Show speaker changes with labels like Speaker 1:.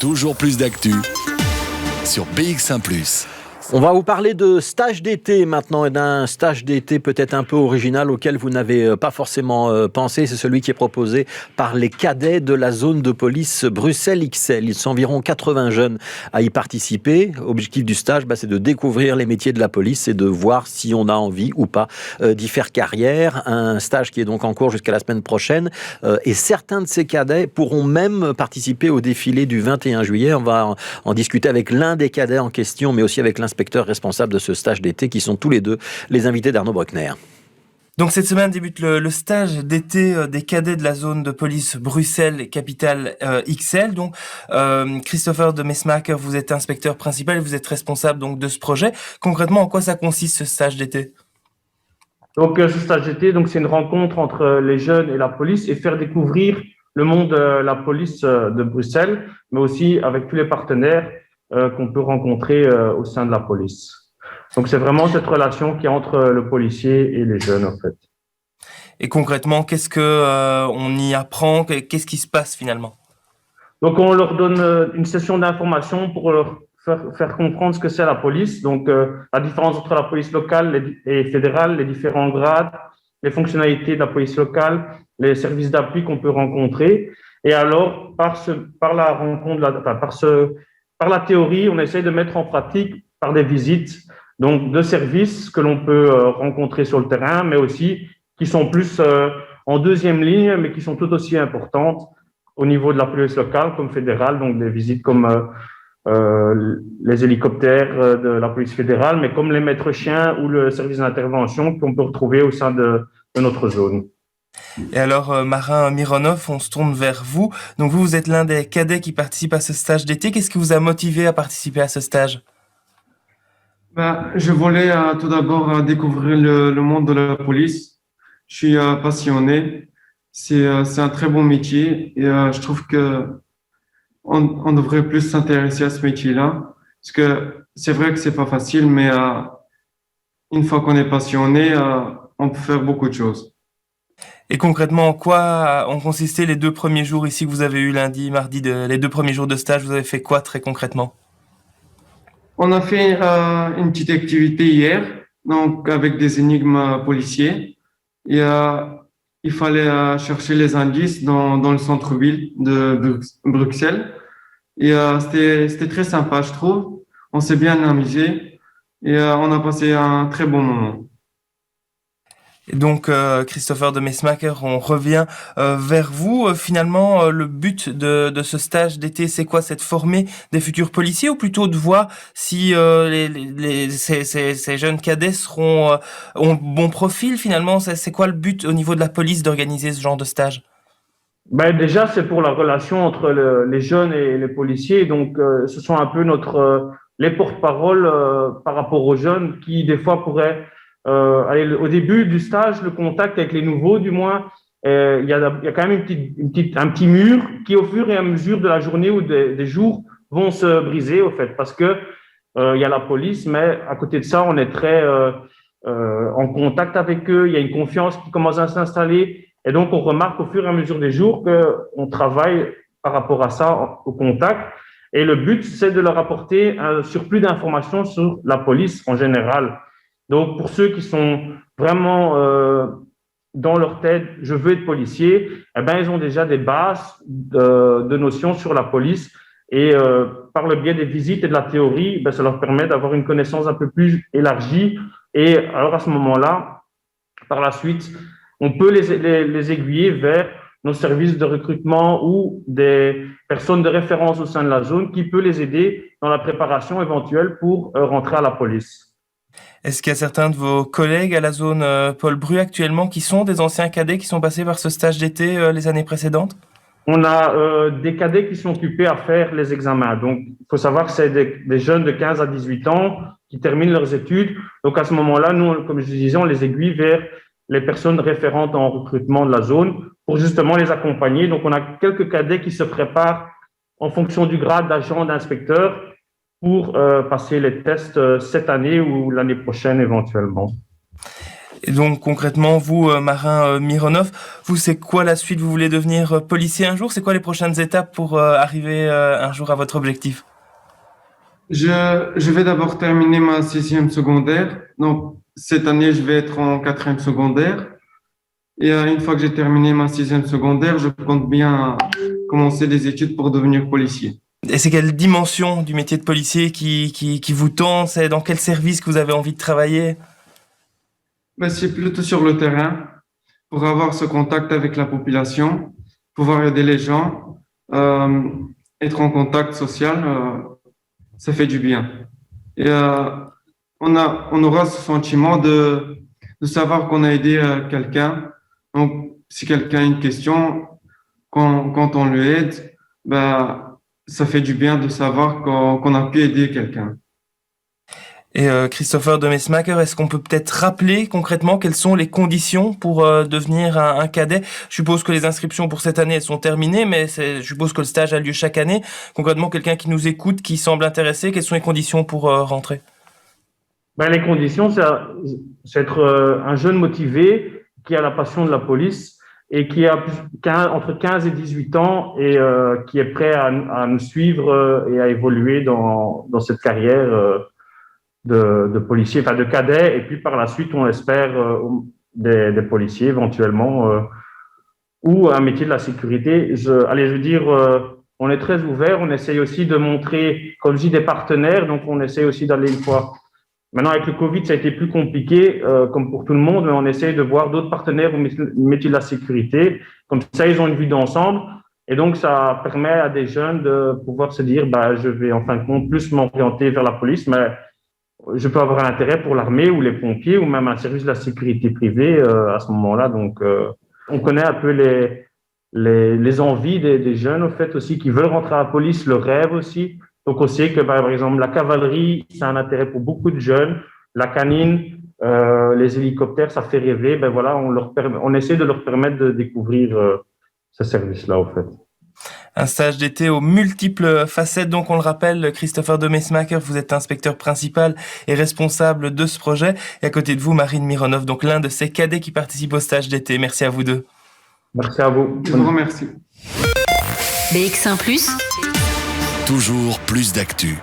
Speaker 1: Toujours plus d'actu sur BX1 +.
Speaker 2: On va vous parler de stage d'été maintenant, et d'un stage d'été peut-être un peu original auquel vous n'avez pas forcément pensé. C'est celui qui est proposé par les cadets de la zone de police Bruxelles XL. Ils sont environ 80 jeunes à y participer. L'objectif du stage, c'est de découvrir les métiers de la police et de voir si on a envie ou pas d'y faire carrière. Un stage qui est donc en cours jusqu'à la semaine prochaine. Et certains de ces cadets pourront même participer au défilé du 21 juillet. On va en discuter avec l'un des cadets en question, mais aussi avec l'inspecteur responsable de ce stage d'été, qui sont tous les deux les invités d'Arnaud Bruckner.
Speaker 3: Donc cette semaine débute le stage d'été des cadets de la zone de police Bruxelles Capitale XL. Donc Christopher de Mesmaker, vous êtes inspecteur principal et vous êtes responsable donc de ce projet. Concrètement, en quoi ça consiste ce stage d'été ?
Speaker 4: Donc ce stage d'été, c'est une rencontre entre les jeunes et la police et faire découvrir le monde de la police de Bruxelles, mais aussi avec tous les partenaires qu'on peut rencontrer au sein de la police. Donc, c'est vraiment cette relation qui est entre le policier et les jeunes, en fait.
Speaker 3: Et concrètement, qu'est-ce que on y apprend ? Qu'est-ce qui se passe finalement ?
Speaker 4: Donc, on leur donne une session d'information pour leur faire comprendre ce que c'est la police. Donc, la différence entre la police locale et fédérale, les différents grades, les fonctionnalités de la police locale, les services d'appui qu'on peut rencontrer. Et alors, par la rencontre, par la théorie, on essaie de mettre en pratique par des visites, donc de services que l'on peut rencontrer sur le terrain, mais aussi qui sont plus en deuxième ligne, mais qui sont tout aussi importantes au niveau de la police locale comme fédérale, donc des visites comme les hélicoptères de la police fédérale, mais comme les maîtres chiens ou le service d'intervention qu'on peut retrouver au sein de notre zone.
Speaker 3: Et alors, Marin Mironov, on se tourne vers vous. Donc vous êtes l'un des cadets qui participe à ce stage d'été. Qu'est-ce qui vous a motivé à participer à ce stage ?
Speaker 5: Je voulais tout d'abord découvrir le monde de la police. Je suis passionné. C'est un très bon métier et je trouve que on devrait plus s'intéresser à ce métier-là, parce que c'est vrai que c'est pas facile, mais une fois qu'on est passionné, on peut faire beaucoup de choses.
Speaker 3: Et concrètement, en quoi ont consisté les 2 premiers jours ici que vous avez eu lundi, mardi, les 2 premiers jours de stage ? Vous avez fait quoi très concrètement ?
Speaker 5: On a fait une petite activité hier, donc avec des énigmes policiers. Et il fallait chercher les indices dans le centre-ville de Bruxelles. Et c'était très sympa, je trouve. On s'est bien amusé et on a passé un très bon moment.
Speaker 3: Et donc, Christopher de Mesmaker, on revient vers vous. Finalement, le but de ce stage d'été, c'est quoi ? C'est de former des futurs policiers ou plutôt de voir si ces jeunes cadets ont bon profil finalement ? C'est quoi le but au niveau de la police d'organiser ce genre de stage ?
Speaker 4: Déjà, c'est pour la relation entre les jeunes et les policiers. Donc, ce sont un peu les porte-parole par rapport aux jeunes qui, des fois, pourraient au début du stage, le contact avec les nouveaux, du moins, il y a quand même un petit mur qui, au fur et à mesure de la journée ou des jours, vont se briser, au fait, parce que il y a la police, mais à côté de ça, on est très en contact avec eux. Il y a une confiance qui commence à s'installer, et donc on remarque au fur et à mesure des jours qu'on travaille par rapport à ça, au contact. Et le but, c'est de leur apporter un surplus d'informations sur la police en général. Donc, pour ceux qui sont vraiment dans leur tête, je veux être policier, ils ont déjà des bases de notions sur la police. Et par le biais des visites et de la théorie, ça leur permet d'avoir une connaissance un peu plus élargie. Et alors, à ce moment-là, par la suite, on peut les aiguiller vers nos services de recrutement ou des personnes de référence au sein de la zone qui peut les aider dans la préparation éventuelle pour rentrer à la police.
Speaker 3: Est-ce qu'il y a certains de vos collègues à la zone Paul Bru actuellement qui sont des anciens cadets qui sont passés par ce stage d'été les années précédentes ?
Speaker 4: On a des cadets qui sont occupés à faire les examens. Donc, il faut savoir que c'est des jeunes de 15 à 18 ans qui terminent leurs études. Donc, à ce moment-là, nous, comme je disais, on les aiguille vers les personnes référentes en recrutement de la zone pour justement les accompagner. Donc, on a quelques cadets qui se préparent en fonction du grade d'agent, d'inspecteur pour passer les tests cette année ou l'année prochaine éventuellement.
Speaker 3: Et donc concrètement, vous, Marin Mironov, vous, c'est quoi la suite? Vous voulez devenir policier un jour? C'est quoi les prochaines étapes pour arriver un jour à votre objectif?
Speaker 5: Je vais d'abord terminer ma 6e secondaire. Donc, cette année, je vais être en 4e secondaire. Et une fois que j'ai terminé ma 6e secondaire, je compte bien commencer des études pour devenir policier.
Speaker 3: Et c'est quelle dimension du métier de policier qui vous tente? C'est dans quel service que vous avez envie de travailler?
Speaker 5: Ben, c'est plutôt sur le terrain pour avoir ce contact avec la population, pouvoir aider les gens, être en contact social, ça fait du bien. Et on aura ce sentiment de savoir qu'on a aidé quelqu'un. Donc, si quelqu'un a une question, quand on le aide, ben, ça fait du bien de savoir qu'on a pu aider quelqu'un.
Speaker 3: Et Christopher de Mesmaeker, est-ce qu'on peut peut-être rappeler concrètement quelles sont les conditions pour devenir un cadet? Je suppose que les inscriptions pour cette année elles sont terminées, mais je suppose que le stage a lieu chaque année. Concrètement, quelqu'un qui nous écoute, qui semble intéressé, quelles sont les conditions pour rentrer?
Speaker 4: Ben, les conditions, c'est être un jeune motivé qui a la passion de la police et qui a entre 15 et 18 ans et qui est prêt à nous suivre et à évoluer dans cette carrière de policier, enfin de cadet, et puis par la suite, on espère des policiers éventuellement, ou un métier de la sécurité. Je veux dire, on est très ouvert, on essaye aussi de montrer, comme je dis, des partenaires, donc on essaye aussi d'aller une fois. Maintenant, avec le Covid, ça a été plus compliqué, comme pour tout le monde, mais on essaye de voir d'autres partenaires au métier de la sécurité. Comme ça, ils ont une vue d'ensemble. Et donc, ça permet à des jeunes de pouvoir se dire, bah, je vais en fin de compte plus m'orienter vers la police, mais je peux avoir un intérêt pour l'armée ou les pompiers ou même un service de la sécurité privée à ce moment-là. Donc, on connaît un peu les envies des jeunes, au fait, aussi, qui veulent rentrer à la police, le rêve aussi. Donc, on sait que, par exemple, la cavalerie, c'est un intérêt pour beaucoup de jeunes. La canine, les hélicoptères, ça fait rêver. Ben voilà, on essaie de leur permettre de découvrir ce service-là, au fait.
Speaker 3: Un stage d'été aux multiples facettes. Donc, on le rappelle, Christopher de Mesmaeker, vous êtes inspecteur principal et responsable de ce projet. Et à côté de vous, Marine Mironov, donc l'un de ces cadets qui participent au stage d'été. Merci à vous deux.
Speaker 4: Merci à vous.
Speaker 5: Je vous remercie.
Speaker 6: BX1 ⁇
Speaker 1: toujours plus d'actu.